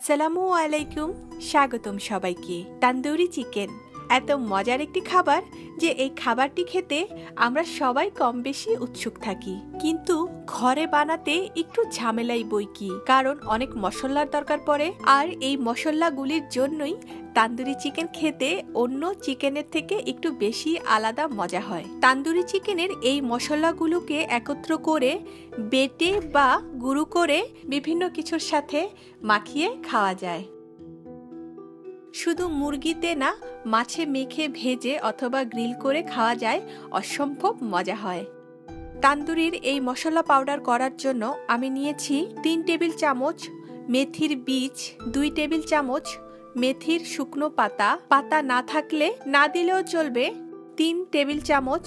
আসসালামু আলাইকুম, স্বাগতম সবাইকে। তান্দুরি চিকেন এত মজার একটি খাবার যে এই খাবারটি খেতে আমরা সবাই কম বেশি উৎসুক থাকি, কিন্তু ঘরে বানাতে একটু ঝামেলাই বইকি, কারণ অনেক মশলার দরকার পড়ে। আর এই মশলাগুলির জন্যই তান্দুরি চিকেন খেতে অন্য চিকেনের থেকে একটু বেশি আলাদা মজা হয়। তান্দুরি চিকেনের এই মশলাগুলোকে একত্র করে বেটে বা গুঁড়ো করে বিভিন্ন কিছুর সাথে মাখিয়ে খাওয়া যায়। শুধু মুরগিতে না, মাছে মেখে ভেজে অথবা গ্রিল করে খাওয়া যায়, অসম্ভব মজা হয়। তান্দুরির এই মশলা পাউডার করার জন্য আমি নিয়েছি 3 টেবিল চামচ মেথির বীজ, 2 টেবিল চামচ মেথির শুকনো পাতা না থাকলে না দিলেও চলবে, 3 টেবিল চামচ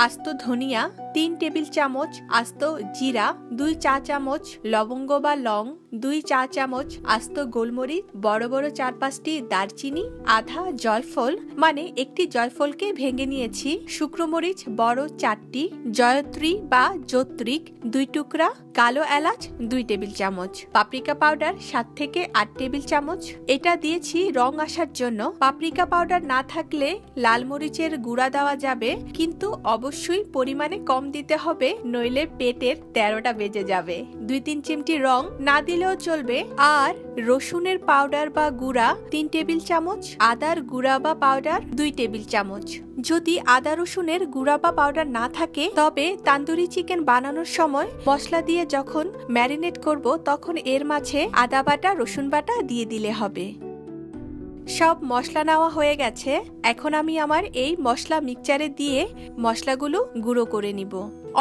আস্ত ধনিয়া, 3 টেবিল চামচ আস্ত জিরা, 2 চা চামচ লবঙ্গ বা লং, 2 চা চামচ আস্ত গোলমরিচ, বড় বড় 4-5টি দারচিনি, আধা জয়ফল মানে একটি জয়ফলকে ভেঙে নিয়েছি, শুকনো মরিচ বড় 4টি, জয়ত্রী বা জত্রিক 2 টুকরা, কালো এলাচ 2 টেবিল চামচ, পাপরিকা পাউডার 7 থেকে 8 টেবিল চামচ। এটা দিয়েছি রং আসার জন্য। পাপরিকা পাউডার না থাকলে লাল মরিচের গুঁড়া দেওয়া যাবে, কিন্তু অবশ্যই পরিমাণে কম দিতে হবে, নইলে পেটের 13টা বেজে যাবে। 2-3 চিমটি রং না দিলেও চলবে। আর রসুনের পাউডার বা গুঁড়া 3 টেবিল চামচ, আদার গুঁড়া বা পাউডার 2 টেবিল চামচ। যদি আদা রসুনের গুঁড়া বা পাউডার না থাকে, তবে তান্দুরি চিকেন বানানোর সময় মশলা দিয়ে যখন ম্যারিনেট করব, তখন এর মাঝে আদা বাটা রসুন বাটা দিয়ে দিলে হবে। সব মশলা নেওয়া হয়ে গেছে। এখন আমি আমার এই মশলা মিক্সচারে দিয়ে মশলাগুলো গুঁড়ো করে নিব।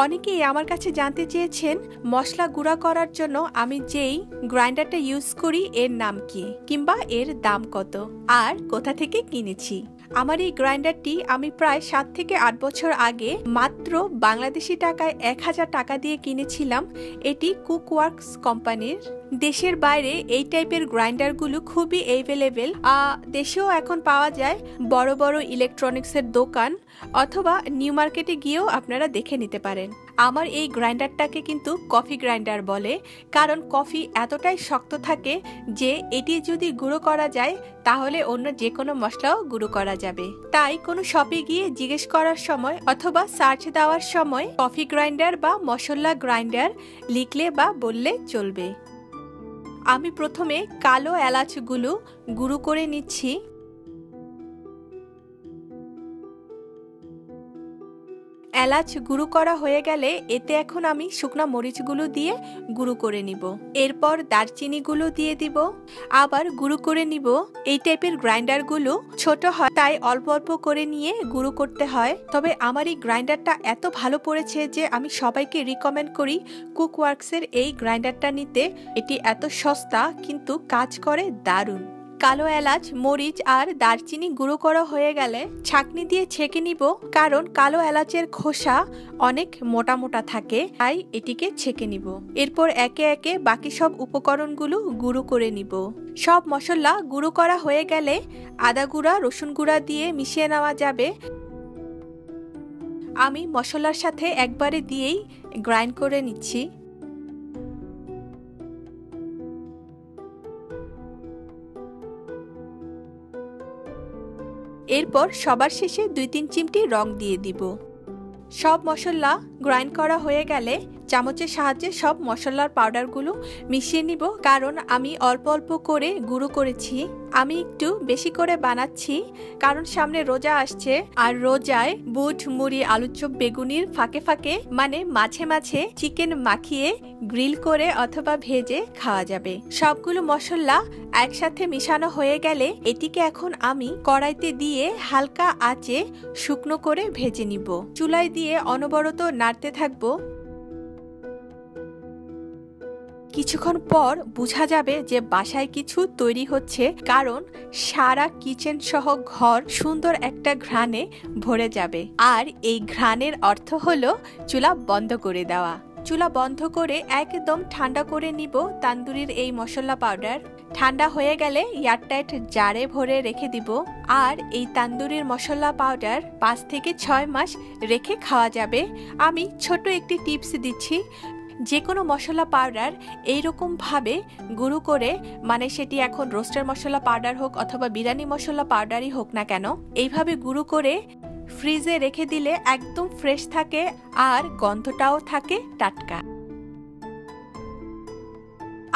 অনেকেই আমার কাছে জানতে চেয়েছেন মশলা গুঁড়া করার জন্য আমি যেই গ্রাইন্ডারটা ইউজ করি এর নাম কি, কিংবা এর দাম কত, আর কোথা থেকে কিনেছি। আমার এই গ্রাইন্ডারটি আমি প্রায় 7 থেকে 8 বছর আগে মাত্র বাংলাদেশি টাকায় 1000 টাকা দিয়ে কিনেছিলাম। এটি কুকওয়ার্কস কোম্পানির। দেশের বাইরে এই টাইপের গ্রাইন্ডারগুলো খুবই অ্যাভেলেবেল। দেশেও এখন পাওয়া যায় বড় বড় ইলেকট্রনিক্সের দোকান, অথবা নিউ মার্কেটে গিয়েও আপনারা দেখে নিতে পারেন। আমার এই গ্রাইন্ডারটাকে কিন্তু কফি গ্রাইন্ডার বলে, কারণ কফি এতটাই শক্ত থাকে যে এটি যদি গুঁড়ো করা যায় তাহলে অন্য যে কোনো মশলাও গুঁড়ো করা যাবে। তাই কোনো শপে গিয়ে জিজ্ঞেস করার সময় অথবা সার্চ দেওয়ার সময় কফি গ্রাইন্ডার বা মশলা গ্রাইন্ডার লিখলে বা বললে চলবে। আমি প্রথমে কালো এলাচগুলো গুঁড়ো করে নিচ্ছি। এলাচ গুঁড়ো করা হয়ে গেলে এতে এখন আমি শুকনা মরিচগুলো দিয়ে গুঁড়ো করে নিব। এরপর দারচিনিগুলো দিয়ে দিব, আবার গুঁড়ো করে নিব। এই টাইপের গ্রাইন্ডারগুলো ছোট হয়, তাই অল্প অল্প করে নিয়ে গুঁড়ো করতে হয়। তবে আমার এই গ্রাইন্ডারটা এত ভালো পড়েছে যে আমি সবাইকে রিকমেন্ড করি কুকওয়ার্কসের এই গ্রাইন্ডারটা নিতে। এটি এত সস্তা, কিন্তু কাজ করে দারুণ। কালো এলাচ, মরিচ আর দারচিনি গুঁড়ো করা হয়ে গেলে ছাঁকনি দিয়ে ছেঁকে নিব, কারণ কালো এলাচের খোসা অনেক মোটা মোটা থাকে, তাই এটিকে ছেঁকে নিব। এরপর একে একে বাকি সব উপকরণগুলো গুঁড়ো করে নিব। সব মশলা গুঁড়ো করা হয়ে গেলে আদা গুঁড়া, রসুন গুঁড়া দিয়ে মিশিয়ে নেওয়া যাবে। আমি মশলার সাথে একবারে দিয়েই গ্রাইন্ড করে নিচ্ছি। এরপর সবার শেষে 2-3 চিমটি রং দিয়ে দিব। সব মশলা গ্রাইন্ড করা হয়ে গেলে চামচের সাহায্যে সব মশলার পাউডারগুলো মিশিয়ে নিব, কারণ আমি অল্প অল্প করে গুঁড়ো করেছি। আমি একটু বেশি করে বানাচ্ছি, কারণ সামনে রোজা আসছে, আর রোজায় বুট, মুড়ি, আলুর চপ, বেগুনির ফাঁকে ফাঁকে মানে মাঝে মাঝে চিকেন মাখিয়ে গ্রিল করে অথবা ভেজে খাওয়া যাবে। সবগুলো মশলা একসাথে মিশানো হয়ে গেলে এটিকে এখন আমি কড়াইতে দিয়ে হালকা আঁচে শুকনো করে ভেজে নিব। চুলায় দিয়ে অনবরত নাড়তে থাকবো। কিছুক্ষণ পর বোঝা যাবে যে বাসায় কিছু তৈরি হচ্ছে, কারণ সারা কিচেন সহ ঘর সুন্দর একটা ঘ্রাণে ভরে যাবে। আর এই ঘ্রাণের অর্থ হলো চুলা বন্ধ করে দেওয়া। চুলা বন্ধ করে একদম ঠান্ডা করে নিব তান্দুরির এই মশলা পাউডার। ঠান্ডা হয়ে গেলে এয়ারটাইট জারে ভরে রেখে দিব। আর এই তান্দুরির মশলা পাউডার 5 থেকে 6 মাস রেখে খাওয়া যাবে। আমি ছোট একটি টিপস দিচ্ছি, যে কোনো মশলা পাউডার এইরকমভাবে গুঁড়ো করে, মানে সেটি এখন রোস্টার মশলা পাউডার হোক অথবা বিরিয়ানি মশলা পাউডারই হোক না কেন, এইভাবে গুঁড়ো করে ফ্রিজে রেখে দিলে একদম ফ্রেশ থাকে আর গন্ধটাও থাকে টাটকা।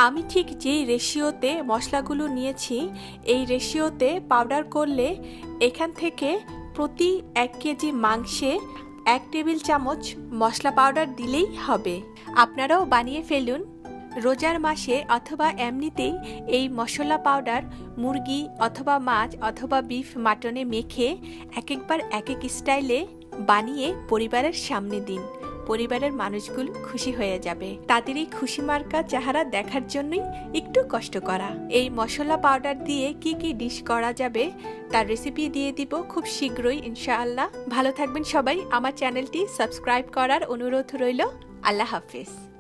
আমি ঠিক যেই রেশিওতে মশলাগুলো নিয়েছি এই রেশিওতে পাউডার করলে এখান থেকে প্রতি 1 কেজি মাংসে 1 টেবিল চামচ মশলা পাউডার দিলেই হবে। আপনারাও বানিয়ে ফেলুন। রোজার মাসে অথবা এমনিতেই এই মশলা পাউডার মুরগি অথবা মাছ অথবা বিফ মাটনে মেখে একবার এক এক স্টাইলে বানিয়ে পরিবারের সামনে দিন। পরিবারের মানুষগুলো খুশি হয়ে যাবে। তাদের এই খুশি মার্কা চেহারা দেখার জন্যই একটু কষ্ট করা। এই মশলা পাউডার দিয়ে কি কি ডিশ করা যাবে তার রেসিপি দিয়ে দিব খুব শীঘ্রই ইনশাআল্লাহ। ভালো থাকবেন সবাই। আমার চ্যানেলটি সাবস্ক্রাইব করার অনুরোধ রইল। আল্লাহ হাফেজ।